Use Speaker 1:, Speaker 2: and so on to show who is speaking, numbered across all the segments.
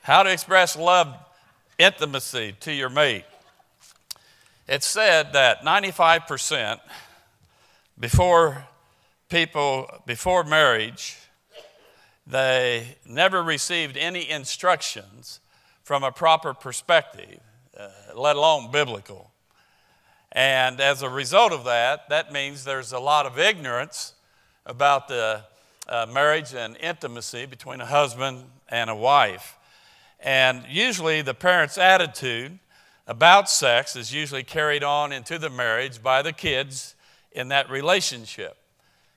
Speaker 1: How to express love, intimacy to your mate. It's said that 95% before marriage, they never received any instructions from a proper perspective, let alone biblical. And as a result of that, that means there's a lot of ignorance about the marriage and intimacy between a husband and a wife. And usually the parents' attitude about sex is usually carried on into the marriage by the kids in that relationship.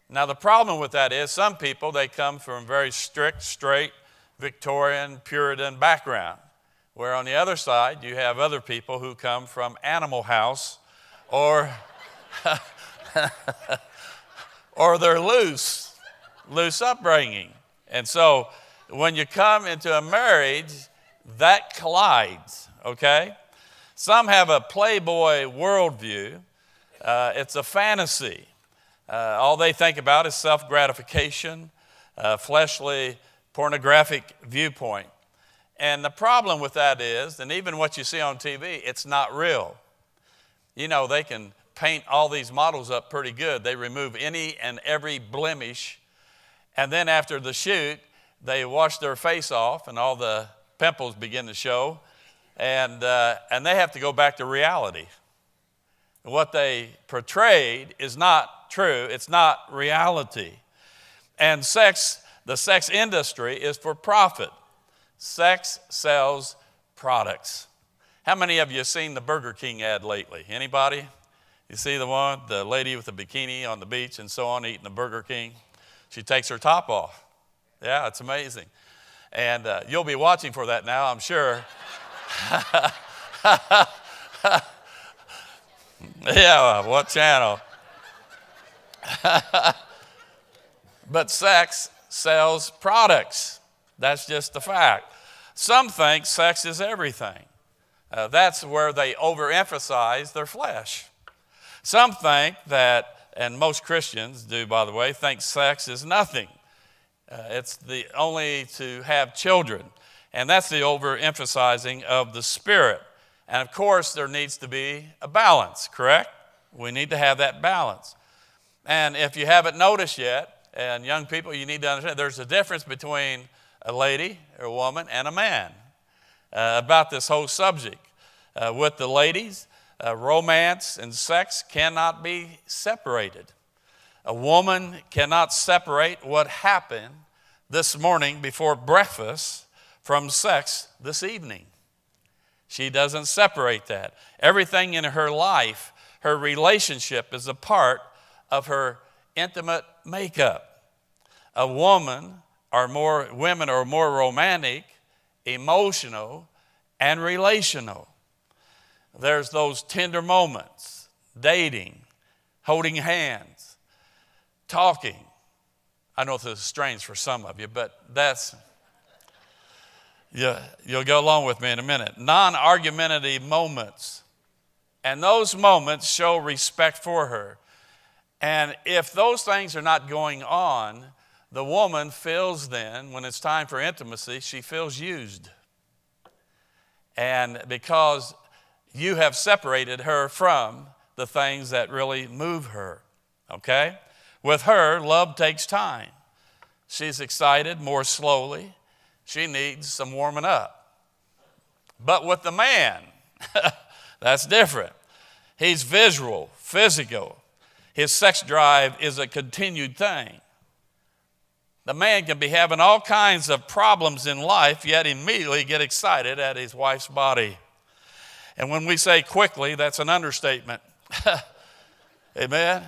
Speaker 1: Now the problem with that is some people, they come from a very strict, straight, Victorian, Puritan background, where on the other side you have other people who come from Animal House or or they're loose upbringing. And so when you come into a marriage, that collides, okay? Some have a playboy worldview. It's a fantasy. All they think about is self-gratification, fleshly, pornographic viewpoint. And the problem with that is, and even what you see on TV, it's not real. You know, they can paint all these models up pretty good. They remove any and every blemish. And then after the shoot, they wash their face off and all the pimples begin to show. And they have to go back to reality. What they portrayed is not true. It's not reality. And the sex industry is for profit. Sex sells products. How many of you have seen the Burger King ad lately? Anybody? You see the one, the lady with the bikini on the beach and so on, eating the Burger King? She takes her top off. Yeah, it's amazing. And you'll be watching for that now, I'm sure. Yeah, what channel? But sex sells products. That's just the fact. Some think sex is everything. That's where they overemphasize their flesh. Some think that, and most Christians do, by the way, think sex is nothing. It's the only to have children. And that's the overemphasizing of the spirit. And of course, there needs to be a balance, correct? We need to have that balance. And if you haven't noticed yet, and young people, you need to understand there's a difference between a lady or a woman and a man about this whole subject. With the ladies, romance and sex cannot be separated. A woman cannot separate what happened this morning before breakfast from sex this evening. She doesn't separate that. Everything in her life, her relationship is a part of her intimate makeup. Women are more romantic, emotional, and relational. There's those tender moments, dating, holding hands, talking. I know this is strange for some of you, but you'll go along with me in a minute. Non-argumentative moments. And those moments show respect for her. And if those things are not going on, the woman feels then, when it's time for intimacy, she feels used. And because you have separated her from the things that really move her, okay? With her, love takes time. She's excited more slowly. She needs some warming up. But with the man, that's different. He's visual, physical. His sex drive is a continued thing. The man can be having all kinds of problems in life, yet immediately get excited at his wife's body. And when we say quickly, that's an understatement. Amen?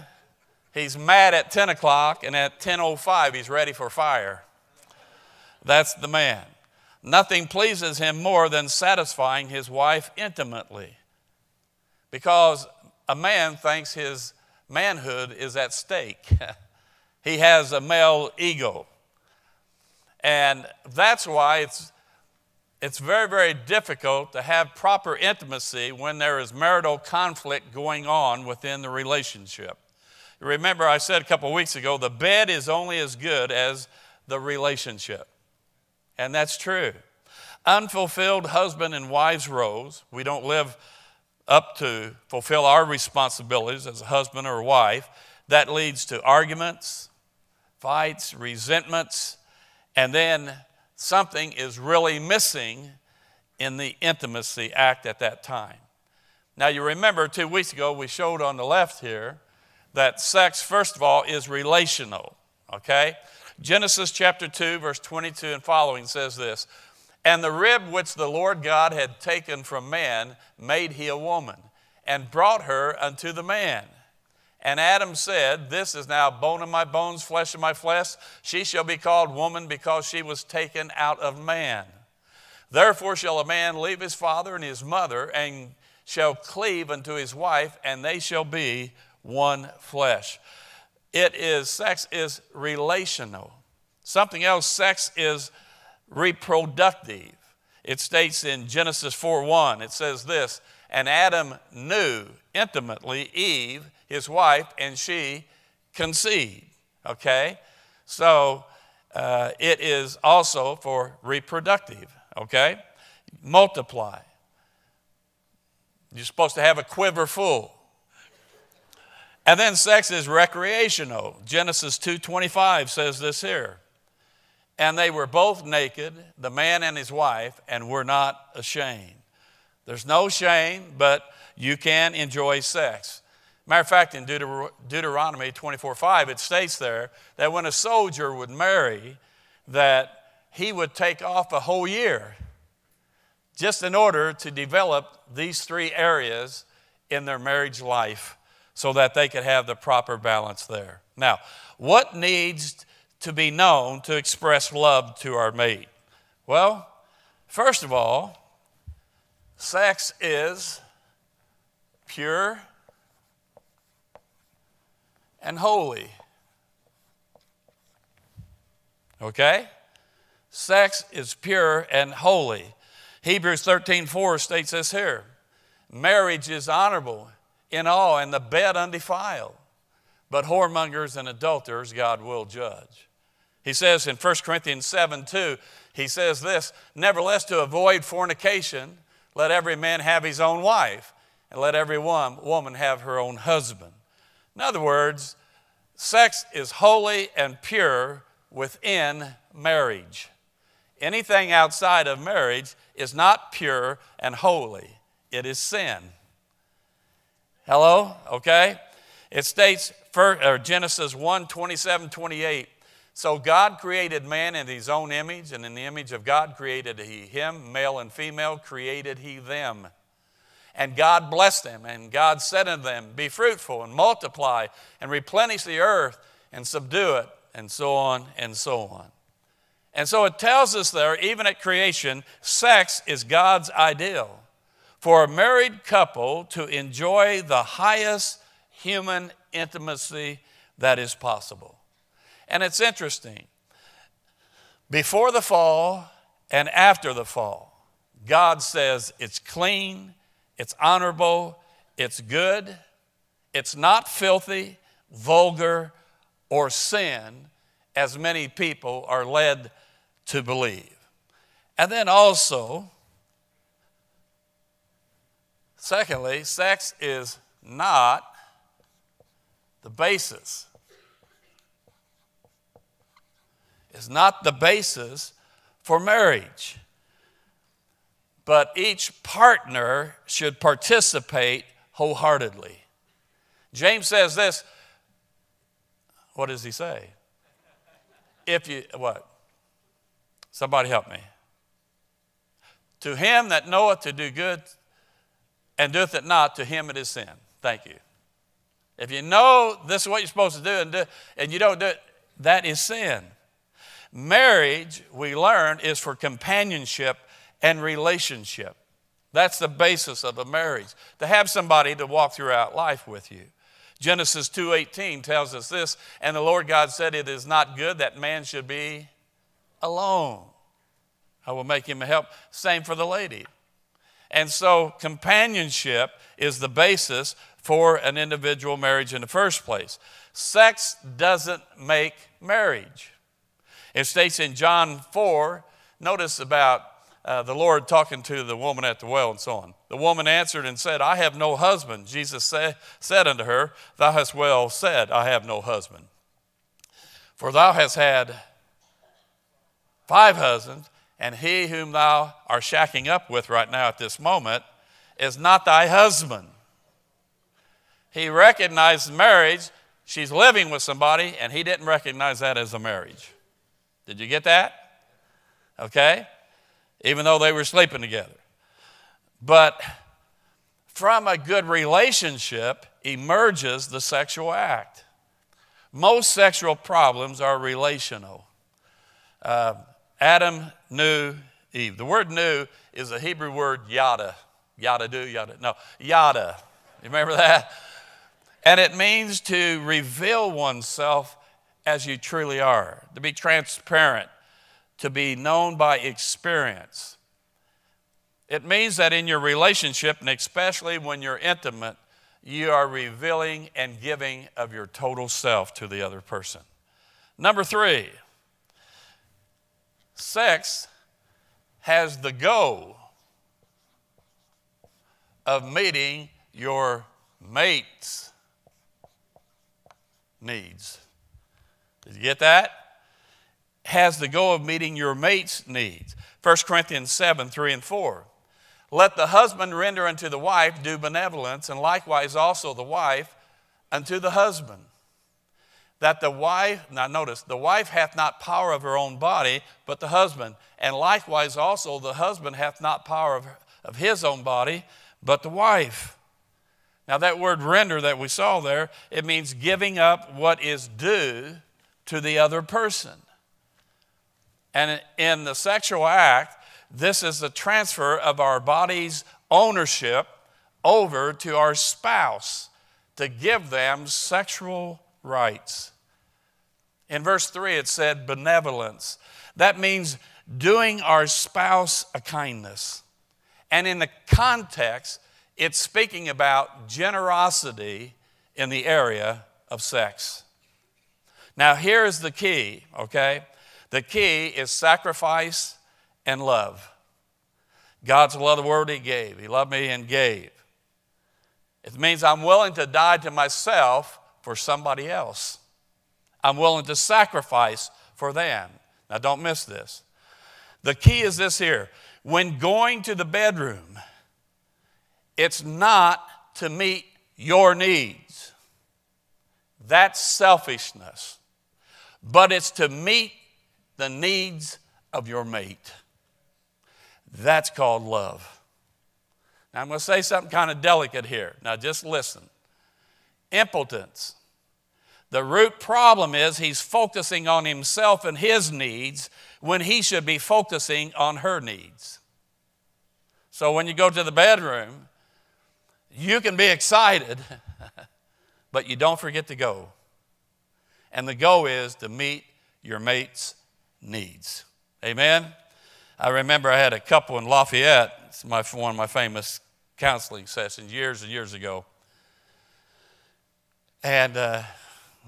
Speaker 1: He's mad at 10 o'clock, and at 10:05, he's ready for fire. That's the man. Nothing pleases him more than satisfying his wife intimately, because a man thinks his manhood is at stake. He has a male ego. And that's why it's very, very difficult to have proper intimacy when there is marital conflict going on within the relationship. Remember, I said a couple weeks ago, the bed is only as good as the relationship. And that's true. Unfulfilled husband and wives roles. We don't live up to fulfill our responsibilities as a husband or a wife. That leads to arguments, fights, resentments, and then something is really missing in the intimacy act at that time. Now you remember 2 weeks ago we showed on the left here that sex, first of all, is relational, okay? Genesis chapter 2, verse 22 and following says this, "And the rib which the Lord God had taken from man made he a woman, and brought her unto the man. And Adam said, This is now bone of my bones, flesh of my flesh. She shall be called woman, because she was taken out of man. Therefore shall a man leave his father and his mother, and shall cleave unto his wife, and they shall be one flesh." Sex is relational. Something else, sex is reproductive. It states in Genesis 4:1, it says this, "And Adam knew intimately Eve, his wife, and she conceived." Okay? So it is also for reproductive. Okay? Multiply. You're supposed to have a quiver full. And then sex is recreational. Genesis 2:25 says this here. "And they were both naked, the man and his wife, and were not ashamed." There's no shame, but you can enjoy sex. Matter of fact, in Deuteronomy 24:5, it states there that when a soldier would marry, that he would take off a whole year just in order to develop these 3 areas in their marriage life, so that they could have the proper balance there. Now, what needs to be known to express love to our mate? Well, first of all, sex is pure and holy. Okay? Sex is pure and holy. Hebrews 13:4 states this here. "Marriage is honorable in all, and the bed undefiled. But whoremongers and adulterers God will judge." He says in 1 Corinthians 7:2, he says this, "Nevertheless, to avoid fornication, let every man have his own wife, and let every woman have her own husband." In other words, sex is holy and pure within marriage. Anything outside of marriage is not pure and holy. It is sin. Hello? Okay? It states, Genesis 1:27-28, "So God created man in his own image, and in the image of God created he him, male and female created he them. And God blessed them, and God said unto them, Be fruitful and multiply, and replenish the earth, and subdue it," and so on and so on. And so it tells us there, even at creation, sex is God's ideal for a married couple to enjoy the highest human intimacy that is possible. And it's interesting. Before the fall and after the fall, God says it's clean, it's honorable, it's good, it's not filthy, vulgar, or sin, as many people are led to believe. And then also, secondly, sex is not the basis. It's not the basis for marriage. But each partner should participate wholeheartedly. James says this. What does he say? What? Somebody help me. "To him that knoweth to do good and doeth it not, to him it is sin." Thank you. If you know this is what you're supposed to do and you don't do it, that is sin. Marriage, we learn, is for companionship and relationship. That's the basis of a marriage, to have somebody to walk throughout life with you. Genesis 2:18 tells us this, "And the Lord God said, It is not good that man should be alone. I will make him a help." Same for the lady. And so companionship is the basis for an individual marriage in the first place. Sex doesn't make marriage. It states in John 4, notice about the Lord talking to the woman at the well and so on. The woman answered and said, I have no husband. Jesus said unto her, thou hast well said, I have no husband. For thou hast had 5 husbands, and he whom thou art shacking up with right now at this moment is not thy husband. He recognized marriage. She's living with somebody, and he didn't recognize that as a marriage. Did you get that? Okay? Even though they were sleeping together. But from a good relationship emerges the sexual act. Most sexual problems are relational. Adam knew Eve. The word knew is a Hebrew word yada. Yada do, yada. No, yada. You remember that? And it means to reveal oneself as you truly are, to be transparent, to be known by experience. It means that in your relationship, and especially when you're intimate, you are revealing and giving of your total self to the other person. Number 3, sex has the goal of meeting your mate's needs. Did you get that? Has the goal of meeting your mate's needs. 1 Corinthians 7, 3 and 4. Let the husband render unto the wife due benevolence, and likewise also the wife unto the husband. That the wife, now notice, the wife hath not power of her own body, but the husband. And likewise also the husband hath not power of his own body, but the wife. Now that word render that we saw there, it means giving up what is due to the other person. And in the sexual act, this is the transfer of our body's ownership over to our spouse to give them sexual rights. In verse 3 it said benevolence. That means doing our spouse a kindness. And in the context, it's speaking about generosity in the area of sex. Now here's the key, okay? The key is sacrifice and love. God so loved the world he gave. He loved me and gave. It means I'm willing to die to myself for somebody else. I'm willing to sacrifice for them. Now don't miss this. The key is this here. When going to the bedroom, it's not to meet your needs. That's selfishness. But it's to meet the needs of your mate. That's called love. Now I'm going to say something kind of delicate here. Now just listen. Impotence. The root problem is he's focusing on himself and his needs when he should be focusing on her needs. So when you go to the bedroom, you can be excited, but you don't forget to go. And the goal is to meet your mate's needs. Amen? I remember I had a couple in Lafayette. It's one of my famous counseling sessions years and years ago. And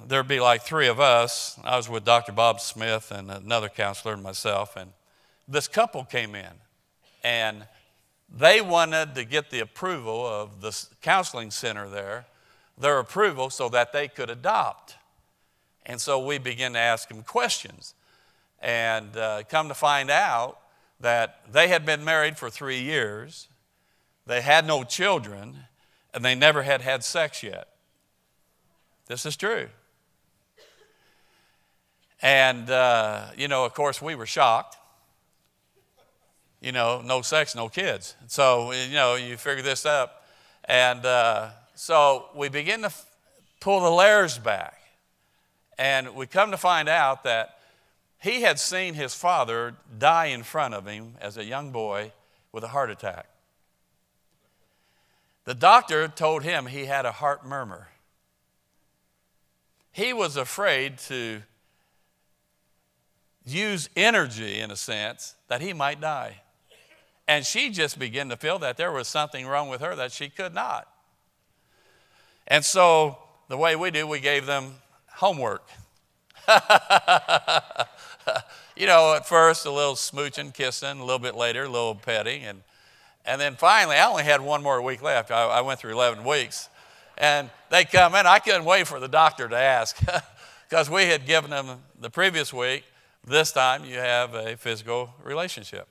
Speaker 1: there'd be like 3 of us. I was with Dr. Bob Smith and another counselor and myself. And this couple came in. And they wanted to get the approval of the counseling center there, their approval so that they could adopt. And so we began to ask them questions. And come to find out that they had been married for 3 years, they had no children, and they never had had sex yet. This is true. And, of course, we were shocked. No sex, no kids. So, you figure this up. And so we begin to pull the layers back. And we come to find out that he had seen his father die in front of him as a young boy with a heart attack. The doctor told him he had a heart murmur. He was afraid to use energy, in a sense, that he might die. And she just began to feel that there was something wrong with her that she could not. And so the way we do, we gave them homework. At first a little smooching, kissing, a little bit later a little petting, and then finally I only had one more week left. I went through 11 weeks, and they come in. I couldn't wait for the doctor to ask because we had given them the previous week, this time you have a physical relationship.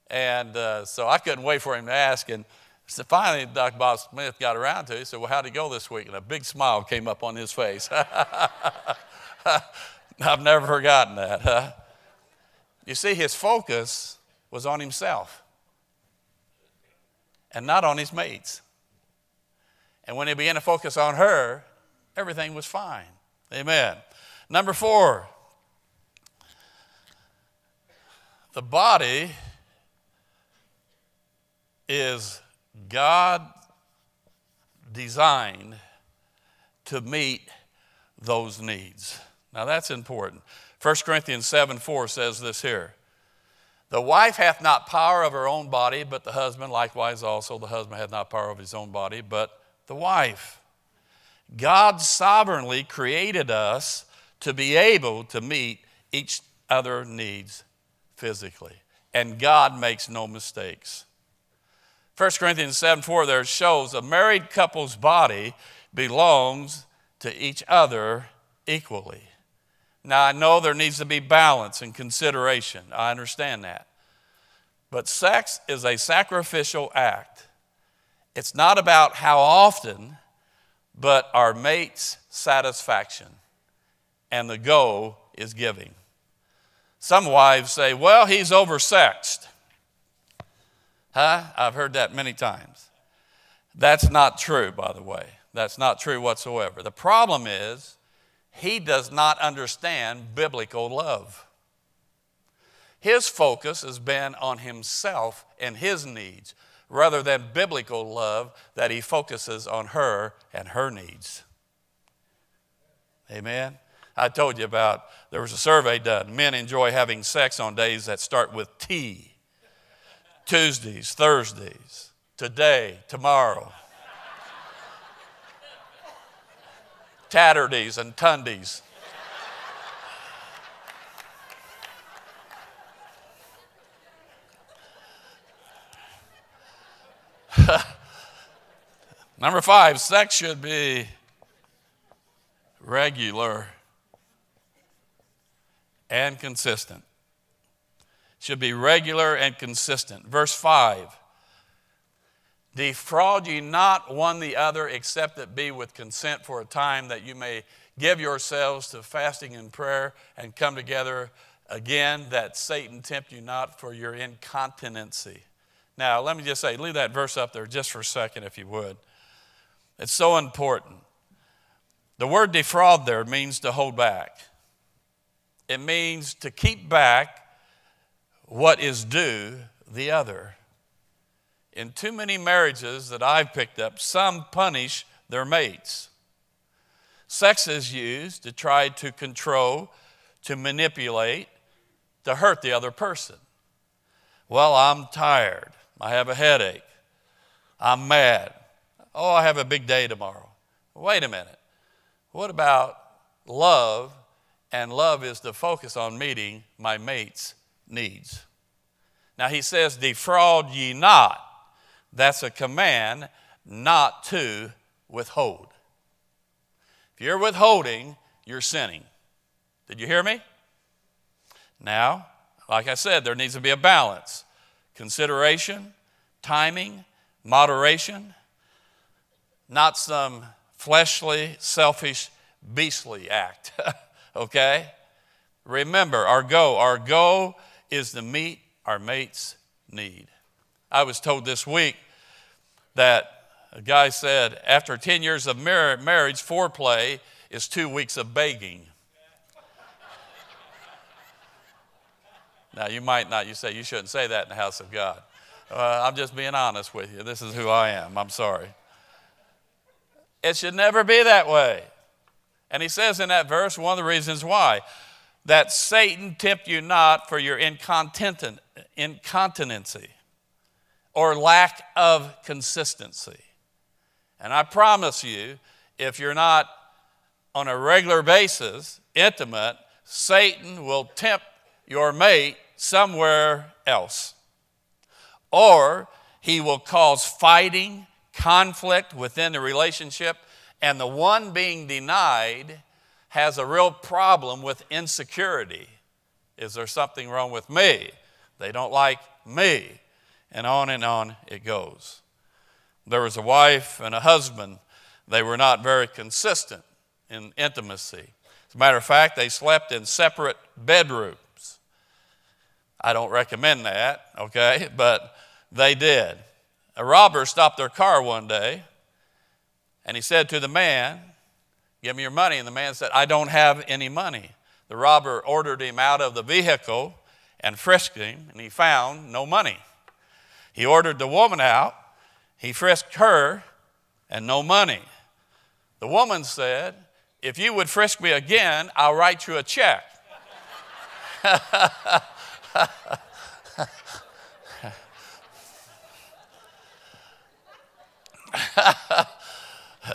Speaker 1: And so I couldn't wait for him to ask. And so finally, Dr. Bob Smith got around to it. He said, well, how'd it go this week? And a big smile came up on his face. I've never forgotten that. You see, his focus was on himself and not on his mates. And when he began to focus on her, everything was fine. Amen. Number 4, the body is God designed to meet those needs. Now that's important. 1 Corinthians 7:4 says this here. The wife hath not power of her own body, but the husband likewise also. The husband hath not power of his own body, but the wife. God sovereignly created us to be able to meet each other's needs physically. And God makes no mistakes. 1 Corinthians 7:4 there shows a married couple's body belongs to each other equally. Now, I know there needs to be balance and consideration. I understand that. But sex is a sacrificial act. It's not about how often, but our mate's satisfaction. And the goal is giving. Some wives say, well, he's oversexed. I've heard that many times. That's not true, by the way. That's not true whatsoever. The problem is, he does not understand biblical love. His focus has been on himself and his needs, rather than biblical love that he focuses on her and her needs. Amen? I told you about, there was a survey done. Men enjoy having sex on days that start with T. Tuesdays, Thursdays, today, tomorrow. Tatterdays and Tundays. Number 5, sex should be regular and consistent. Should be regular and consistent. Verse 5. Defraud ye not one the other, except it be with consent for a time, that you may give yourselves to fasting and prayer and come together again, that Satan tempt you not for your incontinency. Now, let me just say, leave that verse up there just for a second, if you would. It's so important. The word defraud there means to hold back. It means to keep back what is due the other. In too many marriages that I've picked up, some punish their mates. Sex is used to try to control, to manipulate, to hurt the other person. Well, I'm tired. I have a headache. I'm mad. Oh, I have a big day tomorrow. Wait a minute. What about love? And love is to focus on meeting my mate's needs. Now he says, defraud ye not. That's a command not to withhold. If you're withholding, you're sinning. Did you hear me? Now, like I said, there needs to be a balance. Consideration, timing, moderation, not some fleshly, selfish, beastly act. Okay? Remember, our goal is to meet our mate's need. I was told this week that a guy said, after 10 years of marriage, foreplay is 2 weeks of begging. Now, you might not, you say you shouldn't say that in the house of God. I'm just being honest with you. This is who I am. I'm sorry. It should never be that way. And he says in that verse, one of the reasons why, that Satan tempt you not for your incontinency or lack of consistency. And I promise you, if you're not on a regular basis intimate, Satan will tempt your mate somewhere else. Or he will cause fighting, conflict within the relationship, and the one being denied has a real problem with insecurity. Is there something wrong with me? They don't like me. And on it goes. There was a wife and a husband. They were not very consistent in intimacy. As a matter of fact, they slept in separate bedrooms. I don't recommend that, okay, but they did. A robber stopped their car one day, and he said to the man, "Give me your money." And the man said, "I don't have any money." The robber ordered him out of the vehicle and frisked him, and he found no money. He ordered the woman out. He frisked her, and no money. The woman said, "If you would frisk me again, I'll write you a check."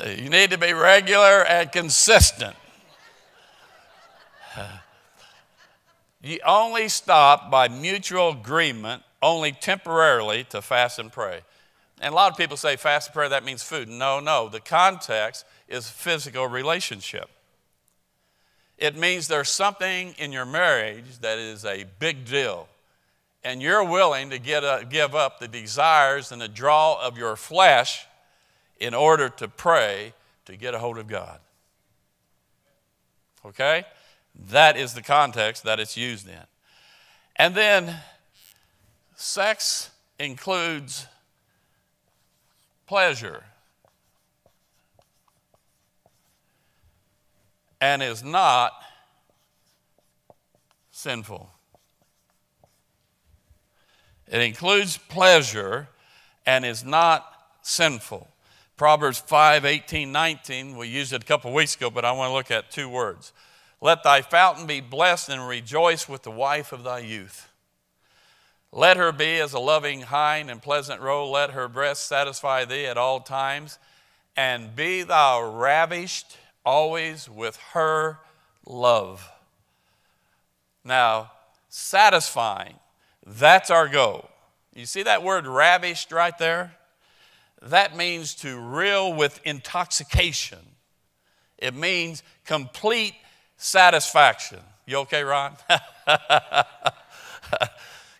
Speaker 1: You need to be regular and consistent. You only stop by mutual agreement, only temporarily, to fast and pray. And a lot of people say fast and pray, that means food. No. The context is physical relationship. It means there's something in your marriage that is a big deal. And you're willing to give up the desires and the draw of your flesh in order to pray to get a hold of God. Okay? That is the context that it's used in. And then sex includes pleasure and is not sinful. It includes pleasure and is not sinful. Proverbs 5:18-19, we used it a couple weeks ago, but I want to look at two words. Let thy fountain be blessed, and rejoice with the wife of thy youth. Let her be as a loving hind and pleasant roe. Let her breast satisfy thee at all times, and be thou ravished always with her love. Now, satisfying, that's our goal. You see that word ravished right there? That means to reel with intoxication. It means complete satisfaction. You okay, Ron?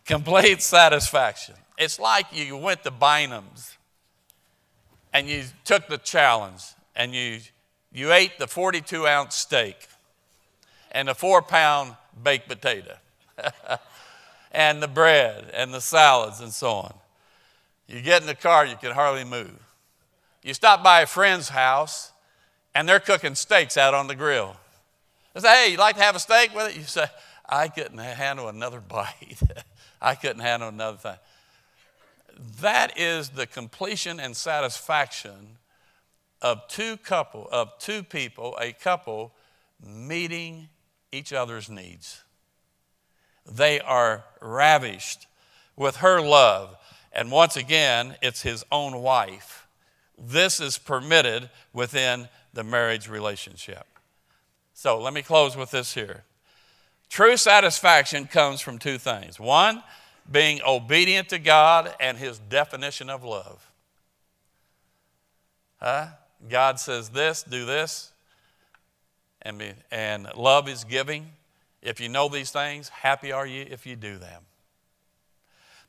Speaker 1: Complete satisfaction. It's like you went to Bynum's and you took the challenge and you ate the 42-ounce steak and the 4-pound baked potato and the bread and the salads and so on. You get in the car, you can hardly move. You stop by a friend's house, and they're cooking steaks out on the grill. They say, "Hey, you like to have a steak with it?" You say, "I couldn't handle another bite." I couldn't handle another thing. That is the completion and satisfaction of two people, a couple meeting each other's needs. They are ravished with her love. And once again, it's his own wife. This is permitted within the marriage relationship. So let me close with this here. True satisfaction comes from two things. One, being obedient to God and his definition of love. God says this, do this, and love is giving. If you know these things, happy are you if you do them.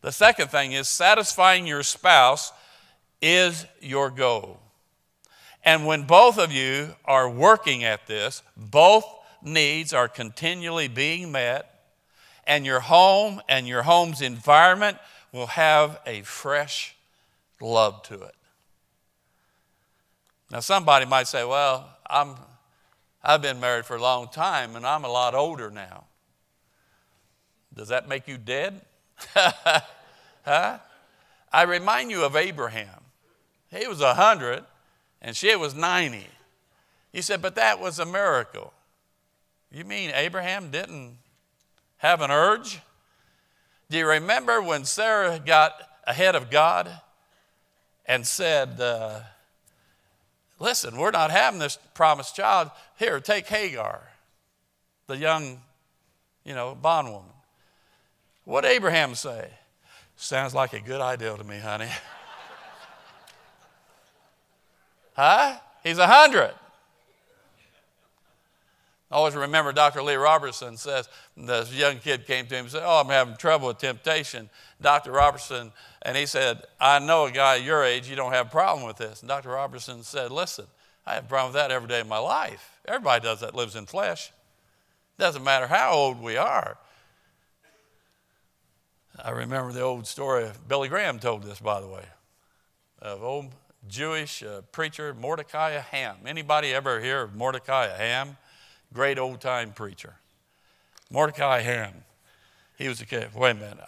Speaker 1: The second thing is satisfying your spouse is your goal. And when both of you are working at this, both needs are continually being met, and your home and your home's environment will have a fresh love to it. Now somebody might say, "Well, I've been married for a long time and I'm a lot older now." Does that make you dead? Huh? I remind you of Abraham. He was 100 and she was 90. You said, "But that was a miracle." You mean Abraham didn't have an urge? Do you remember when Sarah got ahead of God and said, "Listen, we're not having this promised child. Here, take Hagar." the young, bondwoman. What'd Abraham say? Sounds like a good idea to me, honey. Huh? He's 100. I always remember Dr. Lee Robertson says, this young kid came to him and said, I'm having trouble with temptation. Dr. Robertson, and he said, I know a guy your age, you don't have a problem with this. And Dr. Robertson said, listen, I have a problem with that every day of my life. Everybody does that, lives in flesh. Doesn't matter how old we are. I remember the old story, Billy Graham told this, by the way, of old Jewish preacher Mordecai Ham. Anybody ever hear of Mordecai Ham? Great old-time preacher. Mordecai Ham. He was a kid. Wait a minute.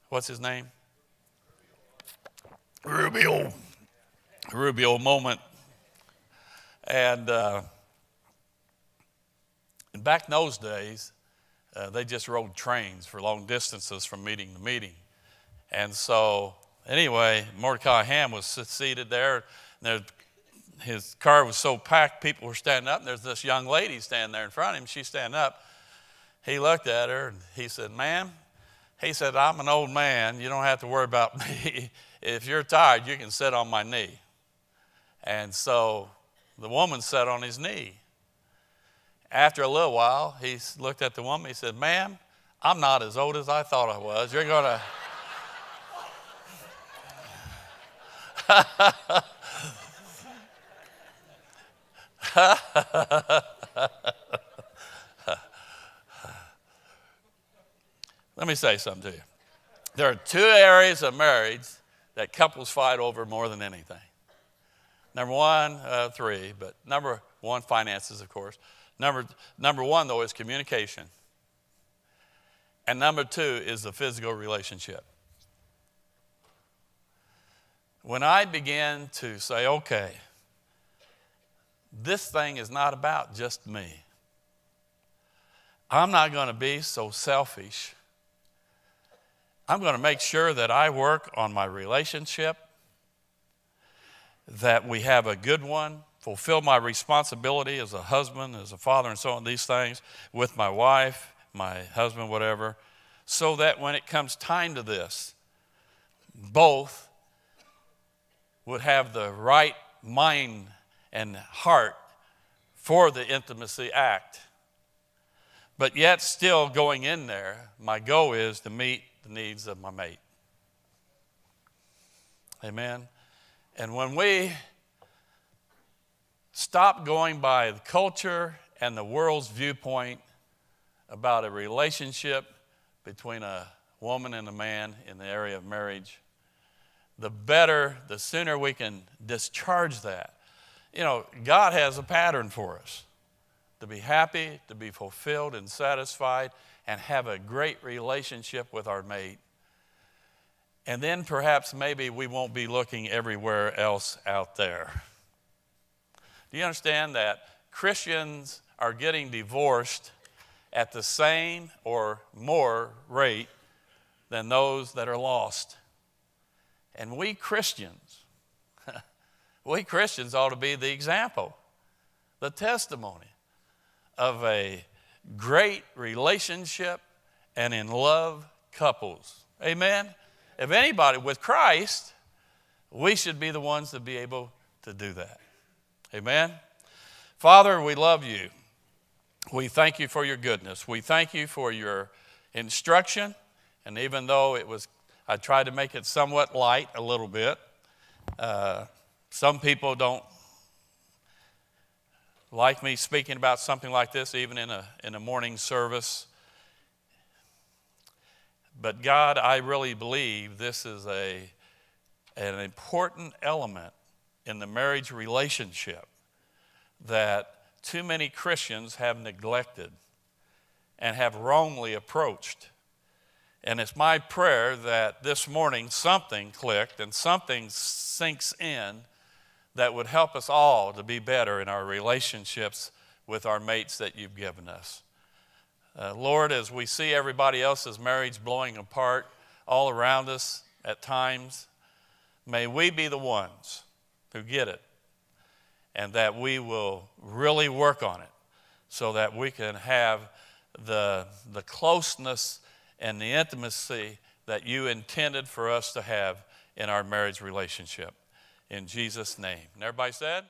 Speaker 1: What's his name? Rubio moment. And back in those days, they just rode trains for long distances from meeting to meeting. And so, anyway, Mordecai Ham was seated there. And his car was so packed, people were standing up. And there's this young lady standing there in front of him. She's standing up. He looked at her and he said, ma'am, he said, I'm an old man. You don't have to worry about me. If you're tired, you can sit on my knee. And so the woman sat on his knee. After a little while, he looked at the woman. He said, ma'am, I'm not as old as I thought I was. You're going to... Let me say something to you. There are two areas of marriage that couples fight over more than anything. Number one, three, but number one, finances, of course. Number one, though, is communication. And number two is the physical relationship. When I began to say, okay, this thing is not about just me. I'm not going to be so selfish. I'm going to make sure that I work on my relationship, that we have a good one, fulfill my responsibility as a husband, as a father, and so on, these things, with my wife, my husband, whatever, so that when it comes time to this, both would have the right mind and heart for the intimacy act. But yet still going in there, my goal is to meet the needs of my mate. Amen. And when we stop going by the culture and the world's viewpoint about a relationship between a woman and a man in the area of marriage, the sooner we can discharge that. God has a pattern for us to be happy, to be fulfilled and satisfied, and have a great relationship with our mate. And then perhaps maybe we won't be looking everywhere else out there. Do you understand that Christians are getting divorced at the same or more rate than those that are lost? And we Christians ought to be the example, the testimony of a great relationship and in love couples. Amen? If anybody with Christ, we should be the ones to be able to do that. Amen? Father, we love you. We thank you for your goodness. We thank you for your instruction. And even though I tried to make it somewhat light a little bit, some people don't like me speaking about something like this, even in a morning service. But God, I really believe this is an important element in the marriage relationship that too many Christians have neglected and have wrongly approached. And it's my prayer that this morning something clicked and something sinks in that would help us all to be better in our relationships with our mates that you've given us. Lord, as we see everybody else's marriage blowing apart all around us at times, may we be the ones who get it, and that we will really work on it so that we can have the closeness and the intimacy that you intended for us to have in our marriage relationship. In Jesus' name. And everybody said?